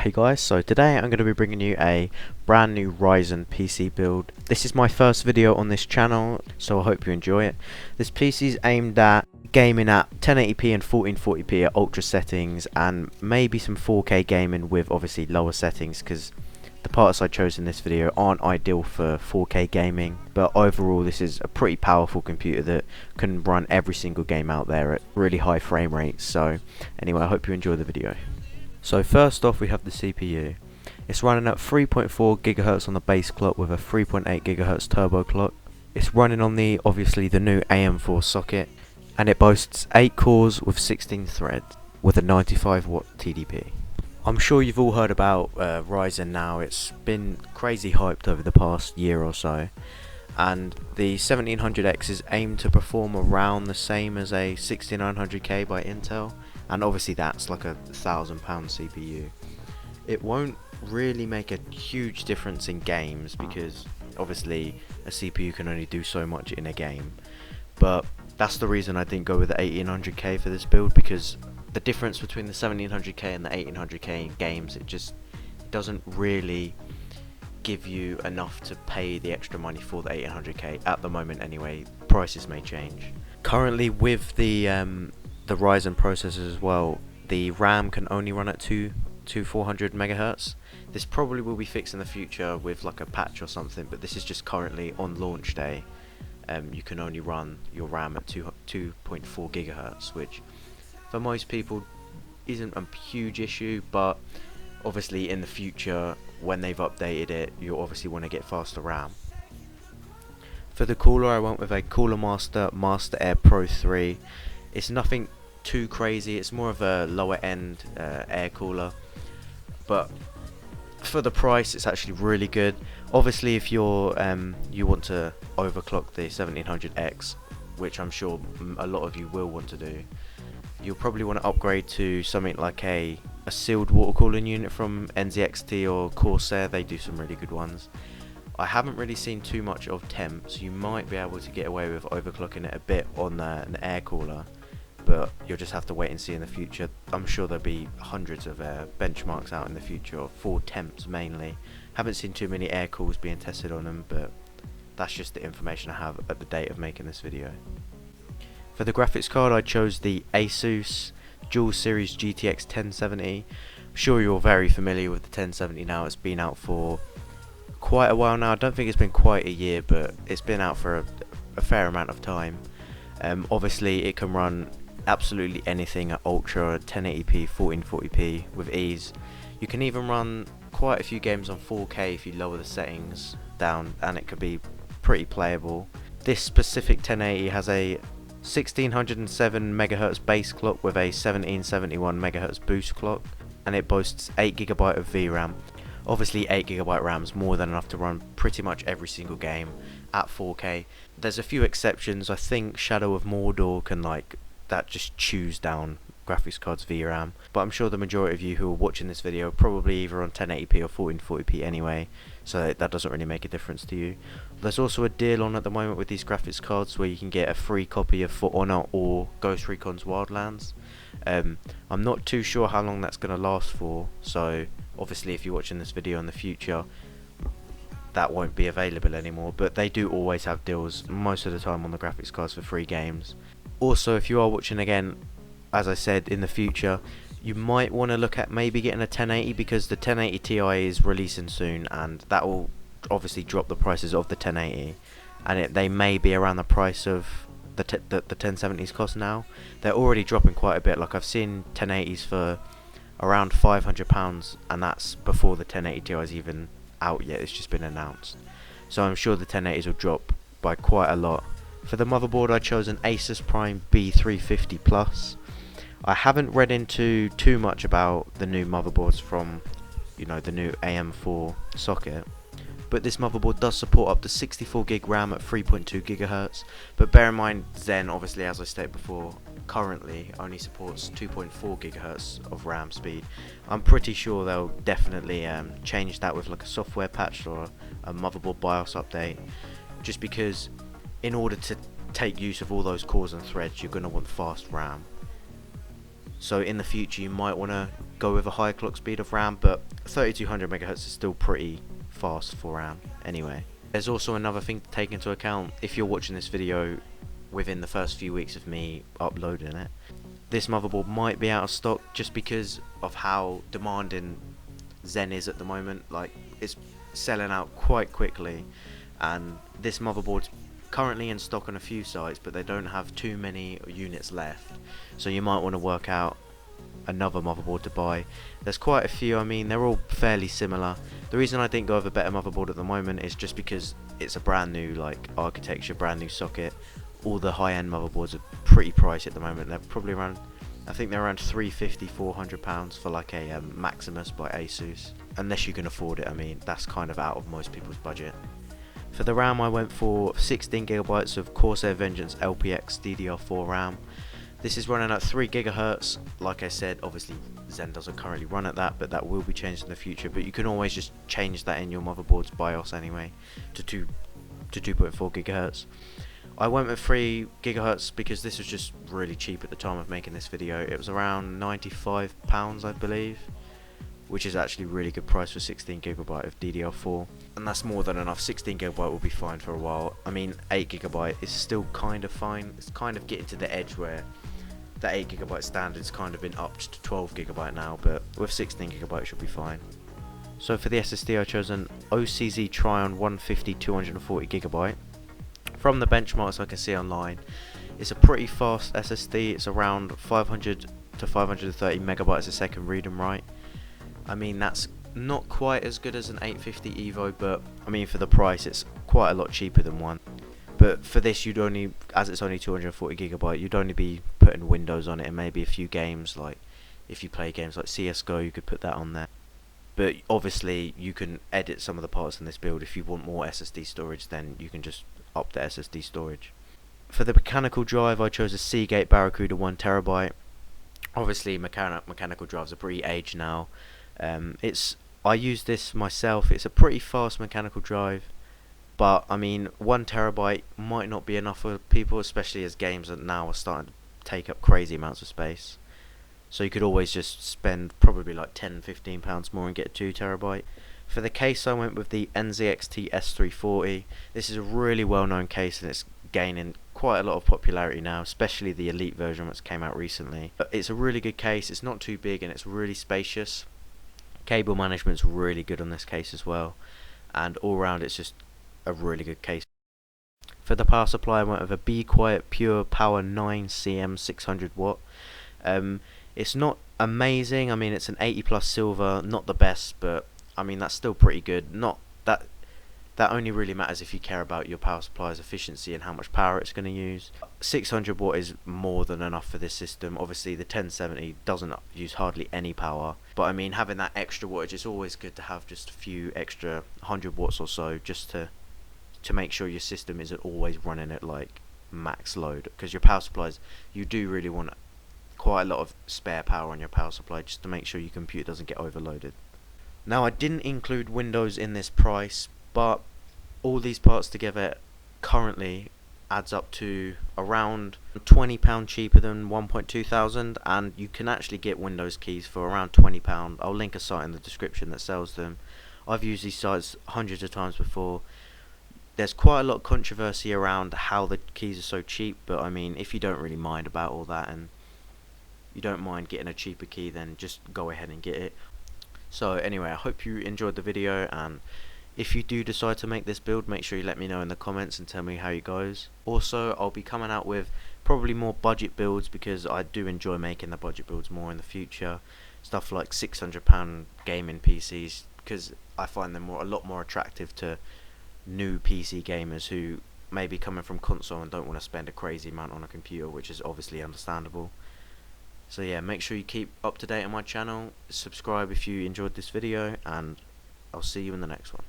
Hey guys, so today I'm going to be bringing you a brand new Ryzen PC build. This is my first video on this channel, so I hope you enjoy it. This PC is aimed at gaming at 1080p and 1440p at ultra settings, and maybe some 4K gaming with obviously lower settings, because the parts I chose in this video aren't ideal for 4K gaming. But overall this is a pretty powerful computer that can run every single game out there at really high frame rates. So anyway, I hope you enjoy the video. So first off, we have the CPU. It's running at 3.4 GHz on the base clock with a 3.8 GHz turbo clock. It's running on obviously the new AM4 socket, and it boasts 8 cores with 16 threads with a 95 watt TDP. I'm sure you've all heard about Ryzen now. It's been crazy hyped over the past year or so, and the 1700X is aimed to perform around the same as a 6900K by Intel. And obviously that's like a £1,000 CPU. It won't really make a huge difference in games because obviously a CPU can only do so much in a game. But that's the reason I didn't go with the 1800K for this build, because the difference between the 1700K and the 1800K games, it just doesn't really give you enough to pay the extra money for the 1800K at the moment anyway. Prices may change. Currently with the Ryzen processors as well, the RAM can only run at 400 MHz. This probably will be fixed in the future with like a patch or something, but this is just currently on launch day. You can only run your RAM at 2.4 GHz, which for most people isn't a huge issue, but obviously in the future when they've updated it, you'll obviously want to get faster RAM. For the cooler, I went with a Cooler Master Air Pro 3. It's nothing too crazy, it's more of a lower end air cooler, but for the price it's actually really good. Obviously if you're you want to overclock the 1700X, which I'm sure a lot of you will want to do, you'll probably want to upgrade to something like a sealed water cooling unit from NZXT or Corsair. They do some really good ones. I haven't really seen too much of temps. You might be able to get away with overclocking it a bit on an air cooler, but you'll just have to wait and see in the future. I'm sure there'll be hundreds of benchmarks out in the future for temps mainly. Haven't seen too many air cools being tested on them, but that's just the information I have at the date of making this video. For the graphics card, I chose the Asus Dual Series GTX 1070. I'm sure you're very familiar with the 1070 now. It's been out for quite a while now. I don't think it's been quite a year, but it's been out for a fair amount of time. Obviously it can run absolutely anything at ultra 1080p 1440p with ease. You can even run quite a few games on 4K if you lower the settings down, and it could be pretty playable. This specific 1080 has a 1607 MHz base clock with a 1771 MHz boost clock, and it boasts 8GB of VRAM. Obviously 8GB RAM is more than enough to run pretty much every single game at 4K. There's a few exceptions. I think Shadow of Mordor can that just chews down graphics cards VRAM, but I'm sure the majority of you who are watching this video are probably either on 1080p or 1440p anyway, so that doesn't really make a difference to you. There's also a deal on at the moment with these graphics cards where you can get a free copy of For Honor or Ghost Recon's Wildlands. I'm not too sure how long that's going to last for, so obviously if you're watching this video in the future that won't be available anymore, but they do always have deals most of the time on the graphics cards for free games. Also, if you are watching again, as I said, in the future, you might want to look at maybe getting a 1080, because the 1080 Ti is releasing soon, and that will obviously drop the prices of the 1080, and they may be around the price of the 1070s cost now. They're already dropping quite a bit. Like I've seen 1080s for around £500, and that's before the 1080 Ti is even out yet. It's just been announced, so I'm sure the 1080s will drop by quite a lot. For the motherboard, I chose an Asus Prime B350 Plus. I haven't read into too much about the new motherboards from the new AM4 socket, but this motherboard does support up to 64GB RAM at 3.2 GHz, but bear in mind Zen, obviously as I stated before, currently only supports 2.4 GHz of RAM speed. I'm pretty sure they'll definitely change that with like a software patch or a motherboard BIOS update, just because in order to take use of all those cores and threads you're going to want fast RAM. So in the future you might want to go with a higher clock speed of RAM, but 3200 megahertz is still pretty fast for RAM anyway. There's also another thing to take into account if you're watching this video within the first few weeks of me uploading it. This motherboard might be out of stock just because of how demanding Zen is at the moment. Like, it's selling out quite quickly, and this motherboard's currently in stock on a few sites, but they don't have too many units left, so you might want to work out another motherboard to buy. There's quite a few. I mean, they're all fairly similar. The reason I didn't go with a better motherboard at the moment is just because it's a brand new like architecture, brand new socket. All the high-end motherboards are pretty pricey at the moment. They're probably around, I think they're around £350–400 for like a Maximus by Asus, unless you can afford it. I mean, that's kind of out of most people's budget. For the RAM, I went for 16GB of Corsair Vengeance LPX DDR4 RAM. This is running at 3GHz. Like I said, obviously Zen doesn't currently run at that, but that will be changed in the future. But you can always just change that in your motherboard's BIOS anyway to 2.4 GHz. I went with 3GHz because this was just really cheap at the time of making this video. It was around £95, I believe, which is actually a really good price for 16GB of DDR4, and that's more than enough. 16GB will be fine for a while. I mean, 8GB is still kind of fine. It's kind of getting to the edge where the 8GB standard's kind of been upped to 12GB now, but with 16GB it should be fine. So for the SSD, I chose an OCZ Trion 150 240GB. From the benchmarks I can see online, it's a pretty fast SSD. It's around 500 to 530 megabytes a second read and write. I mean, that's not quite as good as an 850 Evo, but I mean, for the price it's quite a lot cheaper than one. But for this, you'd only, as it's only 240GB, you'd only be putting Windows on it and maybe a few games. Like if you play games like CSGO, you could put that on there. But obviously you can edit some of the parts in this build. If you want more SSD storage, then you can just up the SSD storage. For the mechanical drive, I chose a Seagate Barracuda 1TB. Obviously mechanical drives are pretty aged now. I use this myself. It's a pretty fast mechanical drive, but I mean 1TB might not be enough for people, especially as games now are starting to take up crazy amounts of space. So you could always just spend probably like £10–15 more and get a 2TB. For the case, I went with the NZXT S340. This is a really well-known case and it's gaining quite a lot of popularity now, especially the Elite version which came out recently. But it's a really good case. It's not too big and it's really spacious. Cable management's really good on this case as well, and all round it's just a really good case. For the power supply, I went with a Be Quiet Pure Power 9cm 600W. It's not amazing. I mean, it's an 80+ silver, not the best, but I mean that's still pretty good. Not that only really matters if you care about your power supply's efficiency and how much power it's going to use. 600W is more than enough for this system. Obviously the 1070 doesn't use hardly any power, but I mean, having that extra wattage, it's always good to have just a few extra 100W or so, just to make sure your system isn't always running at like max load, because your power supplies, you do really want quite a lot of spare power on your power supply just to make sure your computer doesn't get overloaded. Now, I didn't include Windows in this price, but all these parts together currently adds up to around £20 cheaper than 1.2 thousand, and you can actually get Windows keys for around £20. I'll link a site in the description that sells them. I've used these sites hundreds of times before. There's quite a lot of controversy around how the keys are so cheap, but I mean, if you don't really mind about all that and you don't mind getting a cheaper key, then just go ahead and get it. So anyway, I hope you enjoyed the video, and if you do decide to make this build, make sure you let me know in the comments and tell me how it goes. Also, I'll be coming out with probably more budget builds, because I do enjoy making the budget builds more in the future. Stuff like £600 gaming PCs, because I find them a lot more attractive to new PC gamers who may be coming from console and don't want to spend a crazy amount on a computer, which is obviously understandable. So yeah, make sure you keep up to date on my channel, subscribe if you enjoyed this video, and I'll see you in the next one.